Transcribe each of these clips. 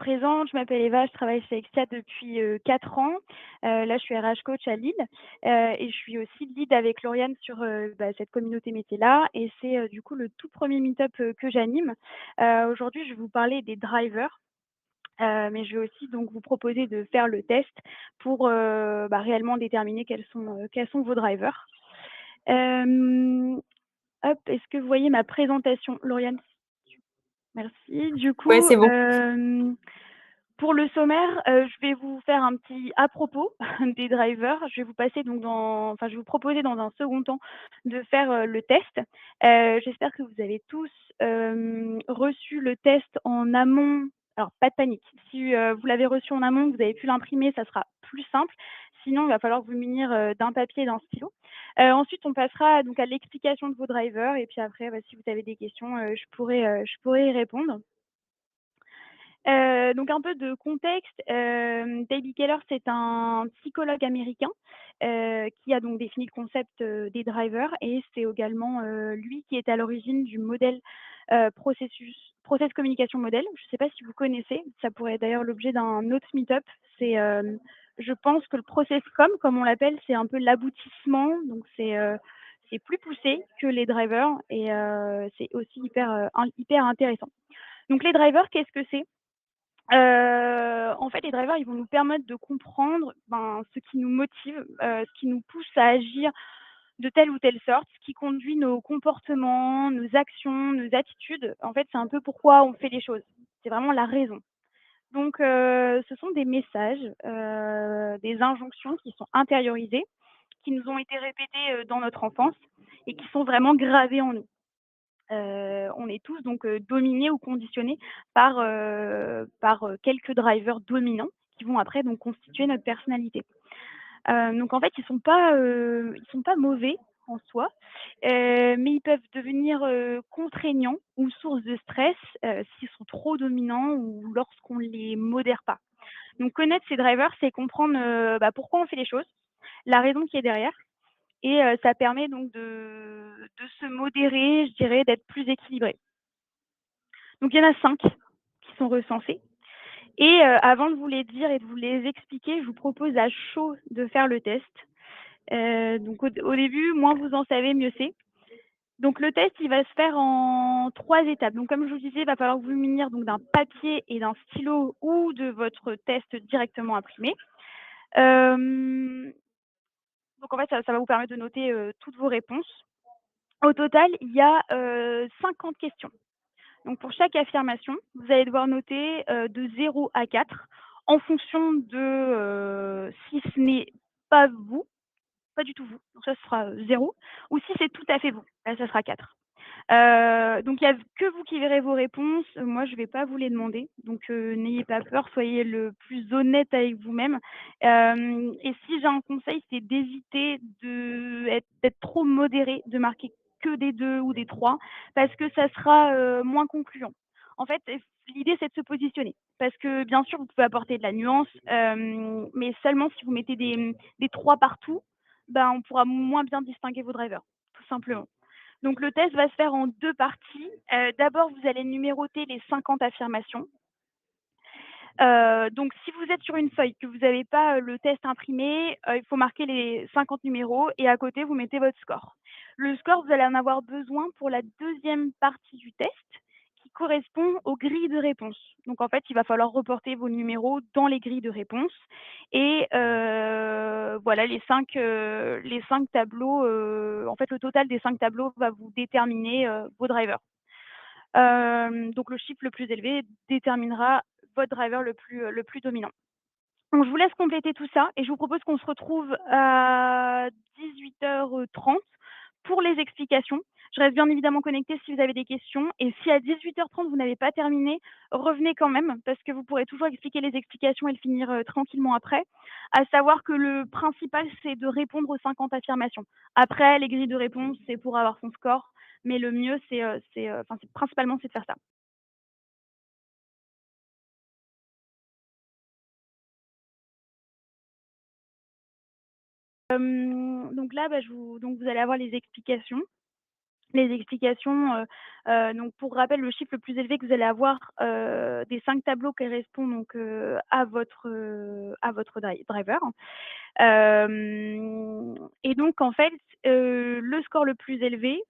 présente, je m'appelle Eva, je travaille chez Exia depuis, 4 ans. Là, je suis RH coach à Lille, et je suis aussi lead avec Lauriane sur, cette communauté métier-là et c'est, du coup le tout premier meet-up, que j'anime. Aujourd'hui, je vais vous parler des drivers, mais je vais aussi donc vous proposer de faire le test pour, réellement déterminer quels sont vos drivers. Hem, Hop, est-ce que vous voyez ma présentation? Lauriane? Merci. Du Ouais, coup, c'est bon. pour le sommaire, je vais vous faire un petit à propos des drivers. Je vais vous passer donc je vais vous proposer dans un second temps de faire, le test. J'espère que vous avez tous, reçu le test en amont. Alors pas de panique, si, vous l'avez reçu en amont, que vous avez pu l'imprimer, ça sera plus simple. Sinon, il va falloir vous munir, d'un papier et d'un stylo. Ensuite, on passera donc à l'explication de vos drivers et puis après, si vous avez des questions, je pourrai y répondre. Donc un peu de contexte, David Keller, c'est un psychologue américain, qui a donc défini le concept, des drivers et c'est également, lui qui est à l'origine du modèle, Process Communication Model. Je ne sais pas si vous connaissez, ça pourrait être d'ailleurs l'objet d'un autre meet-up. C'est, je pense que le process comme on l'appelle, c'est un peu l'aboutissement, donc c'est plus poussé que les drivers et c'est aussi hyper intéressant. Donc les drivers, qu'est-ce que c'est? En fait, les drivers, ils vont nous permettre de comprendre, ce qui nous motive, ce qui nous pousse à agir de telle ou telle sorte, ce qui conduit nos comportements, nos actions, nos attitudes. En fait, c'est un peu pourquoi on fait les choses. C'est vraiment la raison. Donc, ce sont des messages, des injonctions qui sont intériorisées, qui nous ont été répétées, dans notre enfance et qui sont vraiment gravées en nous. On est tous donc dominés ou conditionnés par quelques drivers dominants qui vont après donc constituer notre personnalité. Donc en fait, ils sont pas mauvais en soi, mais ils peuvent devenir, contraignants ou source de stress, s'ils sont trop dominants ou lorsqu'on les modère pas. Donc connaître ces drivers, c'est comprendre, pourquoi on fait les choses, la raison qui est derrière et ça permet donc de se modérer, je dirais, d'être plus équilibré. Donc il y en a 5 qui sont recensés et avant de vous les dire et de vous les expliquer, je vous propose à chaud de faire le test. Donc au début, moins vous en savez, mieux c'est. Donc le test, il va se faire en 3 étapes. Donc comme je vous disais, il va falloir vous munir donc d'un papier et d'un stylo ou de votre test directement imprimé. Hem, donc en fait, ça va vous permettre de noter, toutes vos réponses. Au total, il y a, 50 questions. Donc pour chaque affirmation, vous allez devoir noter, de 0 à 4 en fonction de, si ce n'est pas vous, pas du tout vous, donc ça ce sera, 0 ou si c'est tout à fait vous, là ça sera 4. Donc il y a que vous qui verrez vos réponses. Moi, je vais pas vous les demander, donc n'ayez pas peur, soyez le plus honnête avec vous-même. Et si j'ai un conseil, c'est d'éviter d'être trop modéré, de marquer que des 2 ou des 3 parce que ça sera, moins concluant. En fait, l'idée, c'est de se positionner parce que bien sûr, vous pouvez apporter de la nuance, mais seulement si vous mettez des 3 partout, on pourra moins bien distinguer vos drivers, tout simplement. Donc le test va se faire en 2 parties. D'abord, vous allez numéroter les 50 affirmations. Donc si vous êtes sur une feuille, que vous n'avez pas, le test imprimé, il faut marquer les 50 numéros et à côté, vous mettez votre score. Le score, vous allez en avoir besoin pour la deuxième partie du test qui correspond aux grilles de réponses. Donc en fait, il va falloir reporter vos numéros dans les grilles de réponses et voilà les cinq tableaux, en fait, le total des 5 tableaux va vous déterminer, vos drivers. Donc le chiffre le plus élevé déterminera votre driver le plus dominant. Donc je vous laisse compléter tout ça et je vous propose qu'on se retrouve à 18h30 pour les explications. Je reste bien évidemment connectée si vous avez des questions et si à 18h30 vous n'avez pas terminé, revenez quand même parce que vous pourrez toujours expliquer les explications et le finir, tranquillement après. À savoir que le principal, c'est de répondre aux 50 affirmations. Après, les grilles de réponse, c'est pour avoir son score, mais le mieux, c'est principalement, c'est de faire ça. Donc là, donc vous allez avoir les explications. Les explications, donc pour rappel, le chiffre le plus élevé que vous allez avoir, des 5 tableaux correspond donc, à votre driver. Et donc en fait, le score le plus élevé,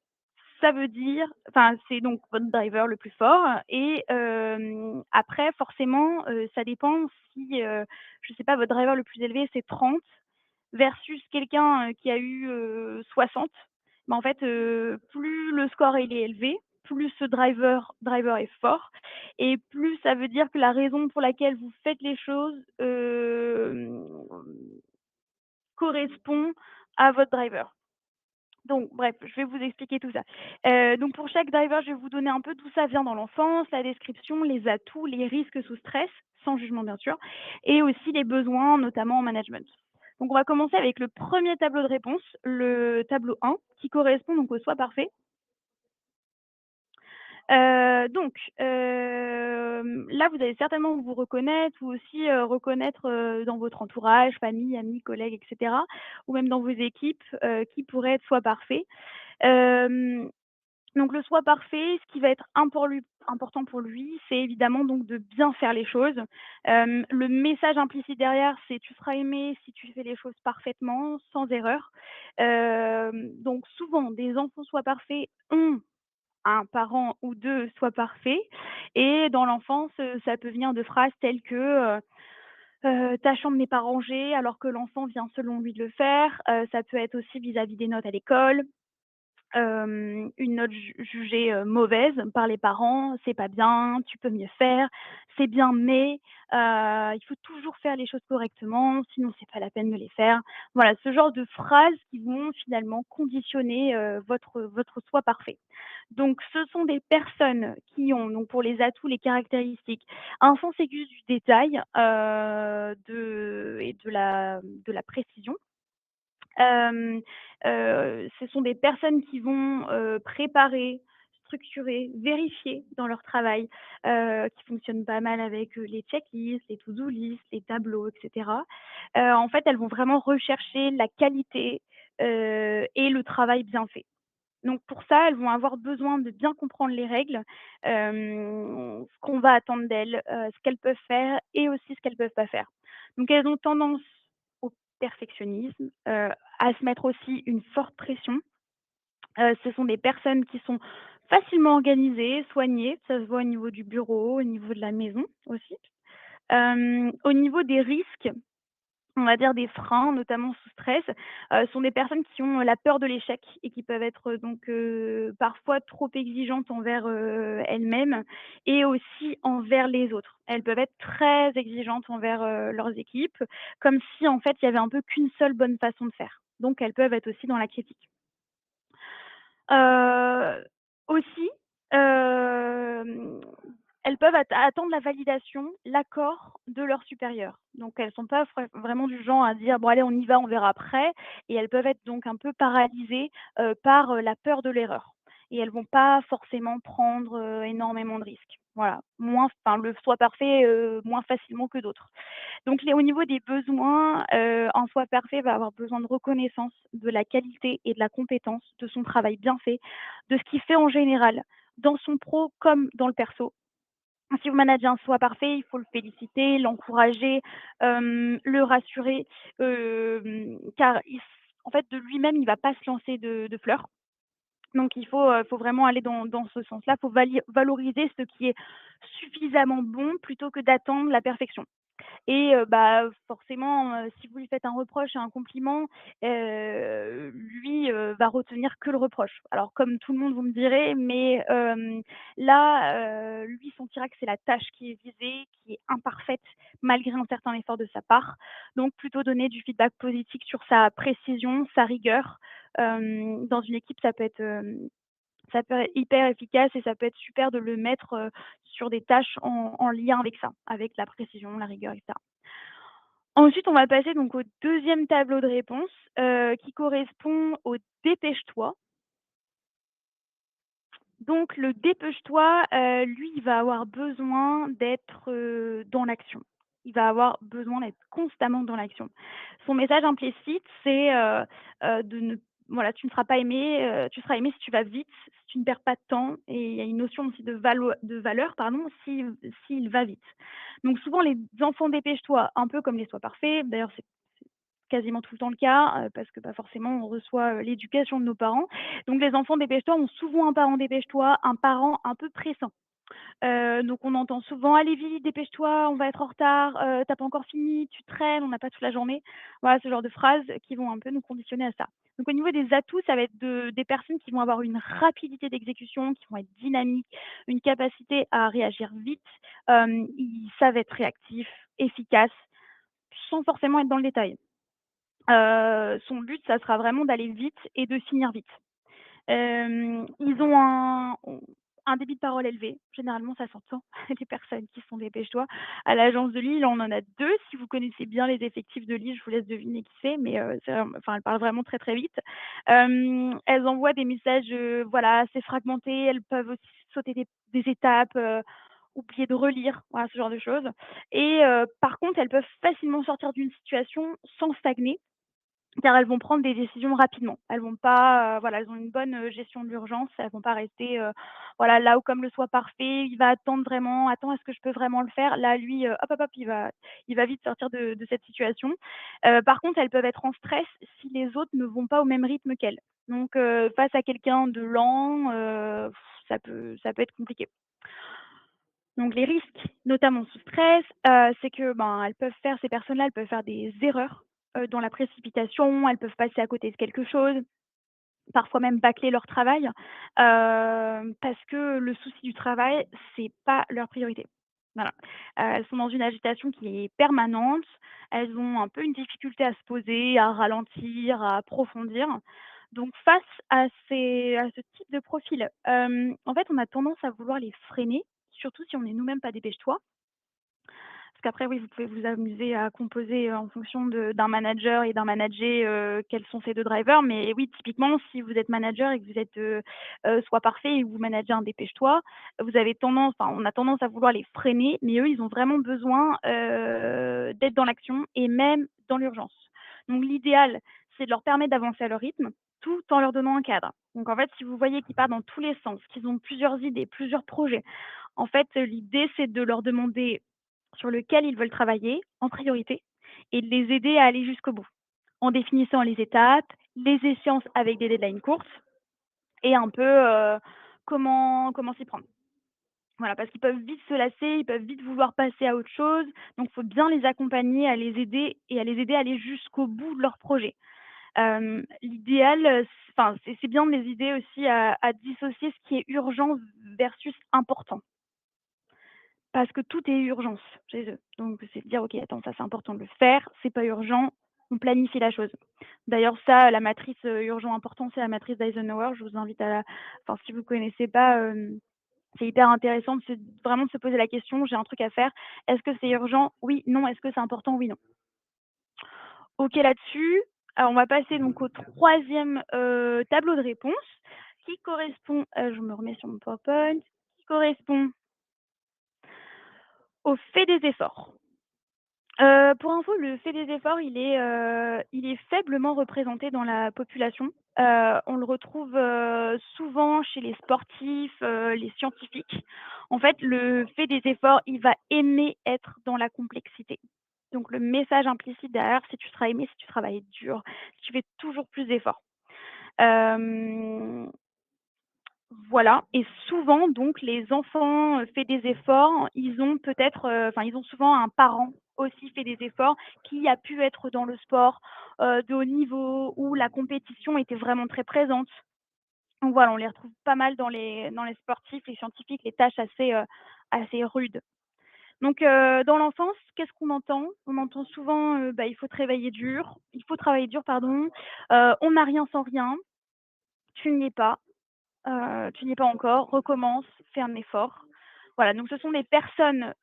ça veut dire enfin, c'est donc votre driver le plus fort et après forcément, ça dépend si, je sais pas, votre driver le plus élevé, c'est 30 versus quelqu'un, qui a eu, 60. Bah, en fait, plus le score il est élevé, plus ce driver est fort et plus ça veut dire que la raison pour laquelle vous faites les choses, correspond à votre driver. Donc bref, je vais vous expliquer tout ça. Donc pour chaque driver, je vais vous donner un peu d'où ça vient dans l'enfance, la description, les atouts, les risques sous stress, sans jugement bien sûr, et aussi les besoins, notamment en management. Donc on va commencer avec le premier tableau de réponse, le tableau 1, qui correspond donc au soi parfait. Là, vous allez certainement vous reconnaître ou aussi, reconnaître, dans votre entourage, famille, amis, collègues et cetera, ou même dans vos équipes, qui pourraient être soi parfait. Hem, donc le soi parfait, ce qui va être important pour lui, c'est évidemment donc de bien faire les choses. Le message implicite derrière, c'est: «Tu seras aimé si tu fais les choses parfaitement, sans erreur». Donc souvent, des enfants soi parfaits ont un parent ou 2 soit parfait et dans l'enfance, ça peut venir de phrases telles que, «Ta chambre n'est pas rangée», alors que l'enfant vient selon lui de le faire. Ça peut être aussi vis-à-vis des notes à l'école. Une note jugée, mauvaise par les parents: «C'est pas bien, tu peux mieux faire, c'est bien mais, il faut toujours faire les choses correctement, sinon c'est pas la peine de les faire». Voilà, ce genre de phrases qui vont finalement conditionner, votre soi parfait. Donc ce sont des personnes qui ont donc pour les atouts, les caractéristiques, un sens aigu du détail, de la précision. Hem, Ce sont des personnes qui vont, préparer, structurer, vérifier dans leur travail, qui fonctionnent pas mal avec, les checklists, les to-do list, les tableaux et cetera. En fait, elles vont vraiment rechercher la qualité, et le travail bien fait. Donc pour ça, elles vont avoir besoin de bien comprendre les règles, ce qu'on va attendre d'elles, ce qu'elles peuvent faire et aussi ce qu'elles peuvent pas faire. Donc elles ont tendance au perfectionnisme, à se mettre aussi une forte pression. Ce sont des personnes qui sont facilement organisées, soignées, ça se voit au niveau du bureau, au niveau de la maison aussi. Au niveau des risques, on va dire des freins, notamment sous stress, sont des personnes qui ont la peur de l'échec et qui peuvent être, donc parfois trop exigeantes envers, elles-mêmes et aussi envers les autres. Elles peuvent être très exigeantes envers, leurs équipes, comme si en fait il y avait un peu qu'une seule bonne façon de faire. Donc elles peuvent être aussi dans la critique. Aussi, hem, elles peuvent attendre la validation, l'accord de leurs supérieurs. Donc elles sont pas vraiment du genre à dire: «Bon allez on y va, on verra après» et elles peuvent être donc un peu paralysées, par, la peur de l'erreur et elles vont pas forcément prendre, énormément de risques. Voilà, moins enfin le soi parfait, moins facilement que d'autres. Donc les au niveau des besoins, un soi parfait va avoir besoin de reconnaissance de la qualité et de la compétence de son travail bien fait, de ce qu'il fait en général, dans son pro comme dans le perso. Si vous managez un soi parfait, il faut le féliciter, l'encourager, le rassurer, car en fait, de lui-même, il va pas se lancer de fleurs. Donc il faut vraiment aller dans ce sens-là. Il faut valoriser ce qui est suffisamment bon plutôt que d'attendre la perfection. Et bah, forcément, si vous lui faites un reproche et un compliment, lui, va retenir que le reproche. Alors comme tout le monde, vous me direz, mais là, lui sentira que c'est la tâche qui est visée, qui est imparfaite malgré un certain effort de sa part. Donc plutôt donner du feedback positif sur sa précision, sa rigueur. Dans une équipe, ça peut être hyper efficace et ça peut être super de le mettre, sur des tâches en lien avec ça, avec la précision, la rigueur et cetera. Ensuite, on va passer donc au deuxième tableau de réponse, qui correspond au «dépêche-toi». Donc le «dépêche-toi», lui, il va avoir besoin d'être, dans l'action. Il va avoir besoin d'être constamment dans l'action. Son message implicite, c'est, de ne voilà, tu ne seras pas aimé, tu seras aimé si tu vas vite, si tu ne perds pas de temps et il y a une notion aussi de valeur, pardon, si s'il va vite. Donc souvent les enfants dépêche-toi, un peu comme les soins parfaits, d'ailleurs c'est quasiment tout le temps le cas, parce que, bah, forcément on reçoit, l'éducation de nos parents. Donc les enfants dépêche-toi ont souvent un parent dépêche-toi, un parent un peu pressant. Donc on entend souvent: «Allez vite, dépêche-toi, on va être en retard, tu pas encore fini, tu traînes, on n'a pas toute la journée». Voilà, ce genre de phrases qui vont un peu nous conditionner à ça. Donc au niveau des atouts, ça va être des personnes qui vont avoir une rapidité d'exécution, qui vont être dynamiques, une capacité à réagir vite, ils savent être réactifs, efficaces, sans forcément être dans le détail. Son but, ça sera vraiment d'aller vite et de finir vite. Ils ont un débit de parole élevé. Généralement, ça s'entend, les personnes qui sont dépêche-toi. À l'agence de Lille, on en a 2. Si vous connaissez bien les effectifs de Lille, je vous laisse deviner qui c'est, mais c'est enfin, elles parlent vraiment très, très vite. Elles envoient des messages, voilà, assez fragmentés. Elles peuvent aussi sauter des étapes, oublier de relire, voilà, ce genre de choses et par contre, elles peuvent facilement sortir d'une situation sans stagner car elles vont prendre des décisions rapidement. Elles vont pas, voilà, elles ont une bonne, gestion de l'urgence. Elles vont pas rester, voilà, là où comme le soit parfait, il va attendre vraiment: «Attends, est-ce que je peux vraiment le faire?» Là, lui, hop, hop, hop, il va vite sortir de cette situation. Par contre, elles peuvent être en stress si les autres ne vont pas au même rythme qu'elles. Donc face à quelqu'un de lent, ça peut être compliqué. Donc les risques, notamment sous stress, c'est que, ben, ces personnes-là, elles peuvent faire des erreurs, dans la précipitation, elles peuvent passer à côté de quelque chose, parfois même bâcler leur travail, parce que le souci du travail, c'est pas leur priorité. Voilà. Elles sont dans une agitation qui est permanente, elles ont un peu une difficulté à se poser, à ralentir, à approfondir. Donc face à ce type de profil, en fait, on a tendance à vouloir les freiner, surtout si on n'est nous-mêmes pas des bêche-toi. Parce qu'après, oui, vous pouvez vous amuser à composer, en fonction d'un manager et d'un managé, quels sont ces 2 drivers. Mais oui, typiquement, si vous êtes manager et que vous êtes, soit parfait et que vous managez un dépêche-toi, vous avez tendance enfin, on a tendance à vouloir les freiner, mais eux, ils ont vraiment besoin, d'être dans l'action et même dans l'urgence. Donc l'idéal, c'est de leur permettre d'avancer à leur rythme, tout en leur donnant un cadre. Donc en fait, si vous voyez qu'ils partent dans tous les sens, qu'ils ont plusieurs idées, plusieurs projets, en fait, l'idée, c'est de leur demander sur lequel ils veulent travailler en priorité et de les aider à aller jusqu'au bout, en définissant les étapes, les échéances avec des deadlines courtes et un peu, comment s'y prendre. Voilà, parce qu'ils peuvent vite se lasser, ils peuvent vite vouloir passer à autre chose, donc il faut bien les accompagner, à les aider et à les aider à aller jusqu'au bout de leur projet. L'idéal, enfin, c'est bien de les aider aussi à dissocier ce qui est urgent versus important. Parce que tout est urgence chez eux. Donc c'est de dire: «OK, attends, ça c'est important de le faire, c'est pas urgent, on planifie la chose». D'ailleurs ça, la matrice, urgent important, c'est la matrice d'Eisenhower. Je vous invite à la enfin si vous connaissez pas, c'est hyper intéressant vraiment de se poser la question: «J'ai un truc à faire, est-ce que c'est urgent? Oui, non. Est-ce que c'est important? Oui, non». OK là-dessus. Alors on va passer donc au troisième tableau de réponse qui correspond, je me remets sur mon PowerPoint, qui correspond au fait des efforts. Pour info, le fait des efforts, il est faiblement représenté dans la population. On le retrouve, souvent chez les sportifs, les scientifiques. En fait, le fait des efforts, il va aimer être dans la complexité. Donc le message implicite derrière, c'est: «Tu seras aimé si tu travailles dur, si tu fais toujours plus d'efforts». Hem voilà et souvent donc les enfants, fait des efforts, ils ont peut-être, enfin ils ont souvent un parent aussi fait des efforts qui a pu être dans le sport, de haut niveau où la compétition était vraiment très présente. Donc voilà, on les retrouve pas mal dans les sportifs, les scientifiques, les tâches assez rudes. Donc dans l'enfance, qu'est-ce qu'on entend? On entend souvent, bah, il faut travailler dur pardon, on n'a rien sans rien, tu n'y es pas. Tu n'y es pas encore, recommence, fais un effort. Voilà, donc ce sont des personnes,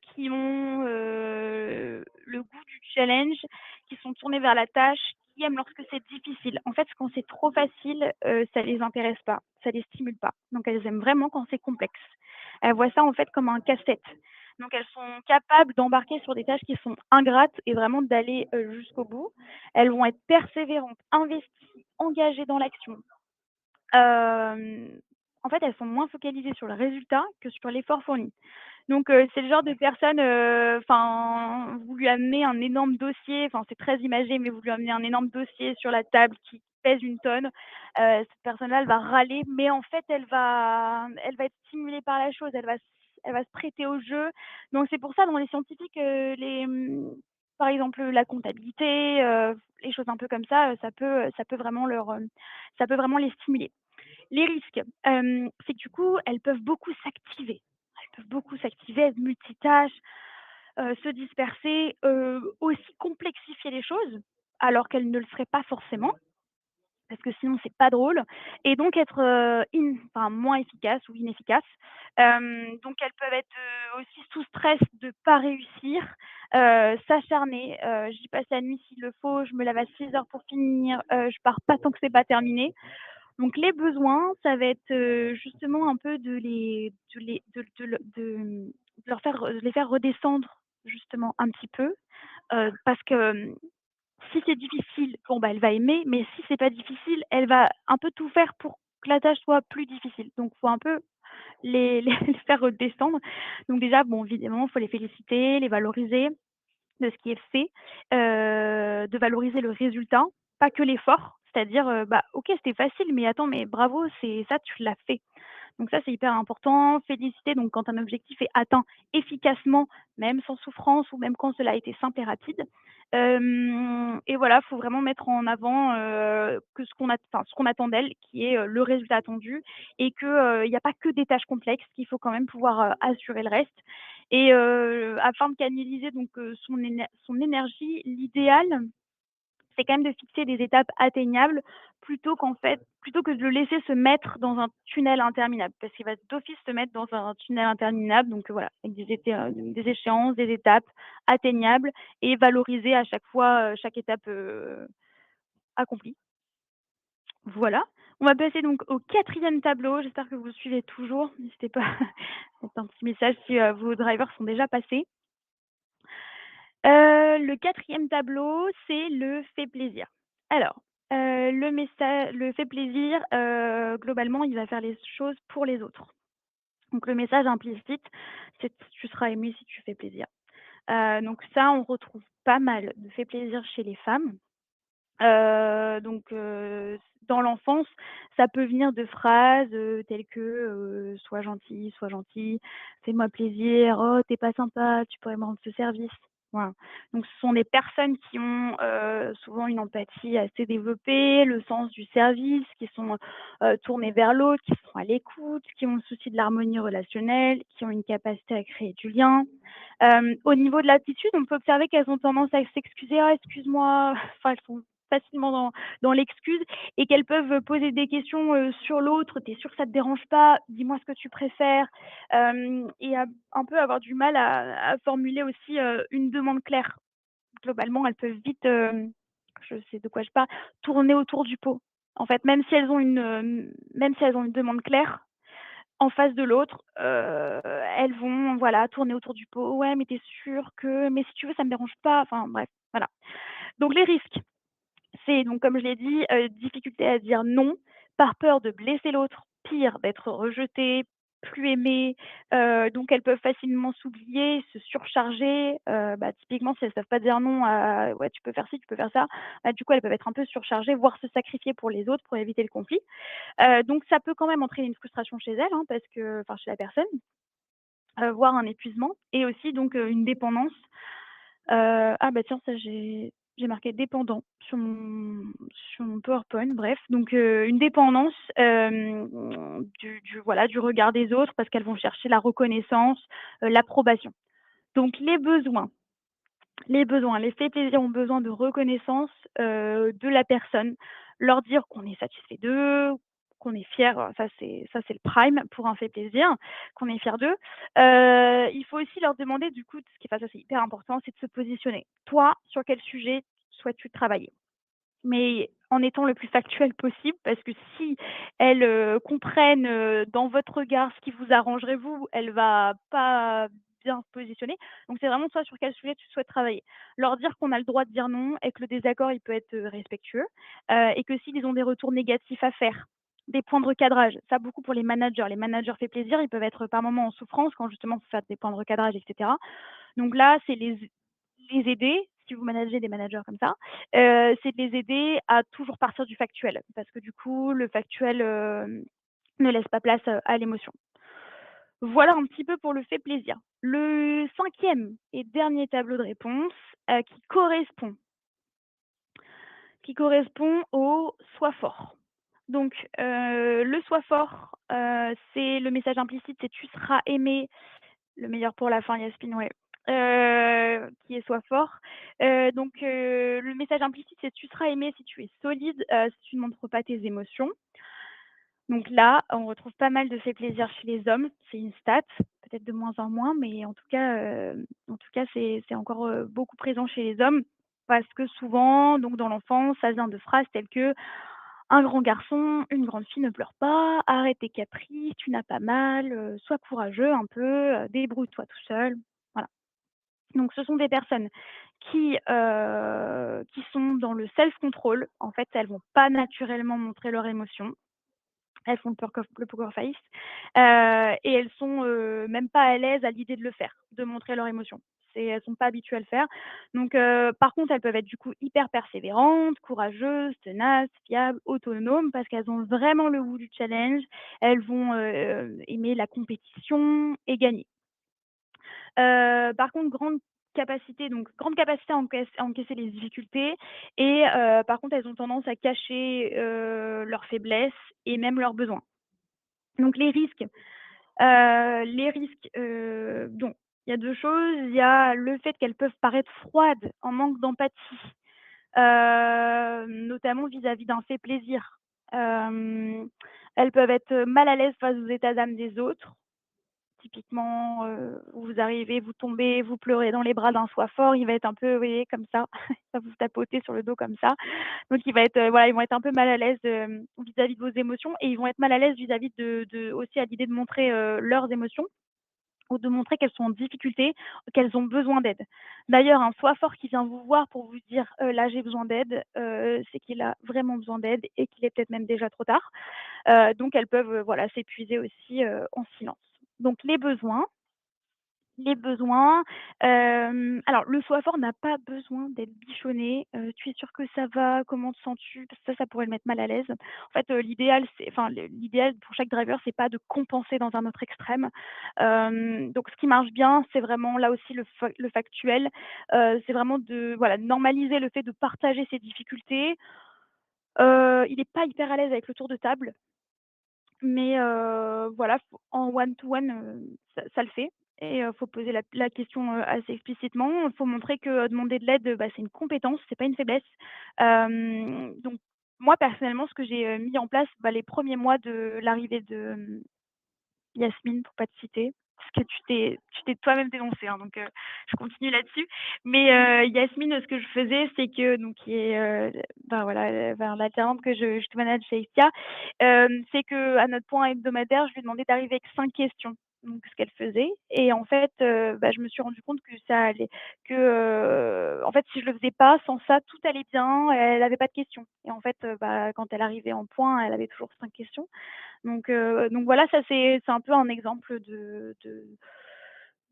qui ont, le goût du challenge, qui sont tournées vers la tâche, qui aiment lorsque c'est difficile. En fait, quand c'est trop facile, ça les intéresse pas, ça les stimule pas. Donc elles aiment vraiment quand c'est complexe. Elles voient ça, en fait, comme un casse-tête. Donc elles sont capables d'embarquer sur des tâches qui sont ingrates et vraiment d'aller, jusqu'au bout. Elles vont être persévérantes, investies engagées dans l'action, hem, en fait, elles sont moins focalisées sur le résultat que sur l'effort fourni. Donc c'est le genre de personne, enfin, vous lui amenez un énorme dossier, enfin, c'est très imagé, mais vous lui amenez un énorme dossier sur la table qui pèse une tonne. Cette personne-là, elle va râler, mais en fait, elle va être stimulée par la chose, elle va se prêter au jeu. Donc c'est pour ça, dans les scientifiques, par exemple, la comptabilité, les choses un peu comme ça peut vraiment ça peut vraiment les stimuler. Les risques, c'est que du coup, elles peuvent beaucoup s'activer. Elles peuvent beaucoup s'activer, être multitâches, se disperser, aussi complexifier les choses, alors qu'elles ne le seraient pas forcément, parce que sinon c'est pas drôle et donc être, enfin moins efficaces ou inefficaces. Donc elles peuvent être, aussi sous stress de pas réussir, s'acharner, j'y passe la nuit s'il le faut, je me lève à 6 heures pour finir, je pars pas tant que c'est pas terminé. Donc les besoins, ça va être, justement un peu de les faire redescendre justement un petit peu, parce que, si c'est difficile, bon, bah, elle va aimer, mais si c'est pas difficile, elle va un peu tout faire pour que la tâche soit plus difficile. Donc faut un peu les faire redescendre. Donc déjà, bon, évidemment, faut les féliciter, les valoriser de ce qui est fait, de valoriser le résultat, pas que l'effort. C'est-à-dire, bah, OK, c'était facile, mais attends, mais bravo, c'est ça, tu l'as fait. Donc ça, c'est hyper important. Féliciter, donc quand un objectif est atteint efficacement, même sans souffrance ou même quand cela a été simple et rapide. Et voilà, faut vraiment mettre en avant, que ce qu'on attend d'elle, qui est, le résultat attendu et que, il y a pas que des tâches complexes, qu'il faut quand même pouvoir, assurer le reste et afin de canaliser donc, son énergie, l'idéal c'est quand même de fixer des étapes atteignables plutôt que de le laisser se mettre dans un tunnel interminable. Parce qu'il va d'office se mettre dans un tunnel interminable, donc voilà, avec des échéances, des étapes atteignables et valoriser à chaque fois, chaque étape, accomplie. Voilà. On va passer donc au quatrième tableau. J'espère que vous suivez toujours. N'hésitez pas à mettre un petit message si, vos drivers sont déjà passés. Le quatrième tableau, c'est le fait plaisir. Alors, le fait plaisir, globalement, il va faire les choses pour les autres. Donc le message implicite, c'est: «Tu seras aimé si tu fais plaisir». Donc ça, on retrouve pas mal de fait plaisir chez les femmes. Donc dans l'enfance, ça peut venir de phrases, telles que, sois gentil, fais-moi plaisir, oh tu pas sympa, tu pourrais me rendre ce service». Voilà. Donc ce sont des personnes qui ont, souvent une empathie assez développée, le sens du service, qui sont, tournées vers l'autre, qui sont à l'écoute, qui ont le souci de l'harmonie relationnelle, qui ont une capacité à créer du lien. Au niveau de l'attitude, on peut observer qu'elles ont tendance à s'excuser: «Ah excuse-moi», enfin elles sont facilement dans l'excuse et qu'elles peuvent poser des questions, sur l'autre: «Tu es sûr que ça te dérange pas? Dis-moi ce que tu préfères». Et un peu avoir du mal à formuler aussi, une demande claire. Globalement, elles peuvent vite, je sais de quoi je parle, tourner autour du pot. En fait, même si elles ont une demande claire, en face de l'autre, elles vont, voilà, tourner autour du pot: «Ouais, mais tu es sûr que? Mais si tu veux, ça me dérange pas». Enfin bref, voilà. Donc les risques. C'est donc comme je l'ai dit, difficulté à dire non, par peur de blesser l'autre, pire d'être rejeté, plus aimé, donc elles peuvent facilement s'oublier, se surcharger, bah, typiquement si elles savent pas dire non à: «Ouais, tu peux faire ci, tu peux faire ça», bah, du coup elles peuvent être un peu surchargées, voire se sacrifier pour les autres pour éviter le conflit. Donc ça peut quand même entraîner une frustration chez elles, hein, parce que enfin chez la personne, voire un épuisement et aussi donc une dépendance. Ah bah tiens, ça j'ai marqué dépendant sur mon PowerPoint, bref, donc une dépendance, du regard des autres parce qu'elles vont chercher la reconnaissance, l'approbation. Donc les faits plaisir ont besoin de reconnaissance, de la personne, leur dire qu'on est satisfait d'eux, qu'on est fier, ça c'est le prime pour un fait plaisir, qu'on est fier d'eux. Il faut aussi leur demander du coup, ce qui enfin ça c'est hyper important, c'est de se positionner. Toi, sur quel sujet souhaites-tu travailler? Mais en étant le plus factuel possible parce que si elles, comprennent, dans votre regard ce qui vous arrangerait vous, elle va pas bien se positionner. Donc c'est vraiment toi sur quel sujet tu souhaites travailler. Leur dire qu'on a le droit de dire non et que le désaccord, il peut être, respectueux, et que s'ils ont des retours négatifs à faire, des points de recadrage, ça beaucoup pour les managers. Les managers fait plaisir, ils peuvent être par moments en souffrance quand justement il faut faire des points de recadrage et cetera. Donc là, c'est les aider, si vous managez des managers comme ça, c'est de les aider à toujours partir du factuel parce que du coup, le factuel, ne laisse pas place, à l'émotion. Voilà un petit peu pour le fait plaisir. Le cinquième et dernier tableau de réponse, qui correspond au «sois fort». Donc le «sois fort», c'est le message implicite, c'est: «Tu seras aimé». Le meilleur pour la fin, Yasmine, ouais. Qui est «Sois fort». Donc le message implicite, c'est: «Tu seras aimé si tu es solide, si tu ne montres pas tes émotions». Donc là, on retrouve pas mal de faits plaisir chez les hommes. C'est une stat, peut-être de moins en moins, mais en tout cas, c'est encore, beaucoup présent chez les hommes parce que souvent, donc dans l'enfance, ça vient de phrases telles que: «Un grand garçon, une grande fille ne pleure pas, arrête tes caprices, tu n'as pas mal, sois courageux un peu, débrouille-toi tout seul». Voilà. Donc ce sont des personnes qui sont dans le self control. En fait, elles vont pas naturellement montrer leurs émotions. Elles font le poker face, et elles sont, même pas à l'aise à l'idée de le faire, de montrer leurs émotions. Elles sont pas habituées à le faire. Donc par contre, elles peuvent être du coup hyper persévérantes, courageuses, tenaces, fiables, autonomes parce qu'elles ont vraiment le goût du challenge. Elles vont, aimer la compétition et gagner. Par contre, grande capacité à encaisser les difficultés et par contre, elles ont tendance à cacher, leurs faiblesses et même leurs besoins. Donc les risques, donc il y a 2 choses. Il y a le fait qu'elles peuvent paraître froides, en manque d'empathie, notamment vis-à-vis d'un fait plaisir. Hem, Elles peuvent être mal à l'aise face aux états d'âme des autres. Typiquement, vous arrivez, vous tombez, vous pleurez dans les bras d'un soi fort, il va être un peu, vous voyez, comme ça, il va vous tapoter sur le dos comme ça. Donc il va être, voilà, ils vont être un peu mal à l'aise, vis-à-vis de vos émotions et ils vont être mal à l'aise vis-à-vis de aussi à l'idée de montrer, leurs émotions ou de montrer qu'elles sont en difficulté, qu'elles ont besoin d'aide. D'ailleurs, un soi fort qui vient vous voir pour vous dire: «Là, j'ai besoin d'aide», c'est qu'il a vraiment besoin d'aide et qu'il est peut-être même déjà trop tard. Donc elles peuvent, voilà, s'épuiser aussi, en silence. Donc les besoins, alors le soi fort n'a pas besoin d'être bichonné, «Tu es sûr que ça va? Comment te sens-tu?» Parce que ça pourrait le mettre mal à l'aise. En fait, l'idéal pour chaque driver, c'est pas de compenser dans un autre extrême. Donc ce qui marche bien, c'est vraiment là aussi le factuel, c'est vraiment de, voilà, normaliser le fait de partager ses difficultés. Il est pas hyper à l'aise avec le tour de table. Mais voilà, faut en one to one, ça le fait et faut poser la question, assez explicitement. Il faut montrer que, demander de l'aide, bah, c'est une compétence, c'est pas une faiblesse. Donc moi, personnellement, ce que j'ai, mis en place, bah, les premiers mois de l'arrivée de, Yasmine, pour pas te citer, parce que tu t'es toi-même dénoncée, hein, donc je continue là-dessus. Mais Yasmine, ce que je faisais, c'est que donc qui est, ben, voilà, ben, l'alternante que je te manage chez Ixia, c'est qu'à notre point hebdomadaire, je lui demandais d'arriver avec 5 questions, donc ce qu'elle faisait et en fait, bah, je me suis rendu compte que ça allait que, en fait, si je le faisais pas, sans ça, tout allait bien, elle avait pas de questions et en fait, bah, quand elle arrivait en point, elle avait toujours 5 questions. Donc voilà, ça c'est un peu un exemple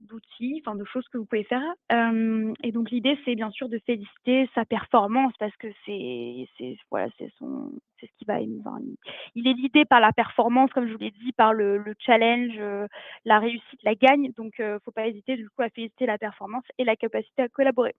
d'outils, enfin de choses que vous pouvez faire. Et donc l'idée, c'est bien sûr de féliciter sa performance parce que voilà, c'est ce qui va enfin, il est guidé par la performance, comme je vous l'ai dit, par le challenge, la réussite, la gagne. Donc faut pas hésiter du coup à féliciter la performance et la capacité à collaborer.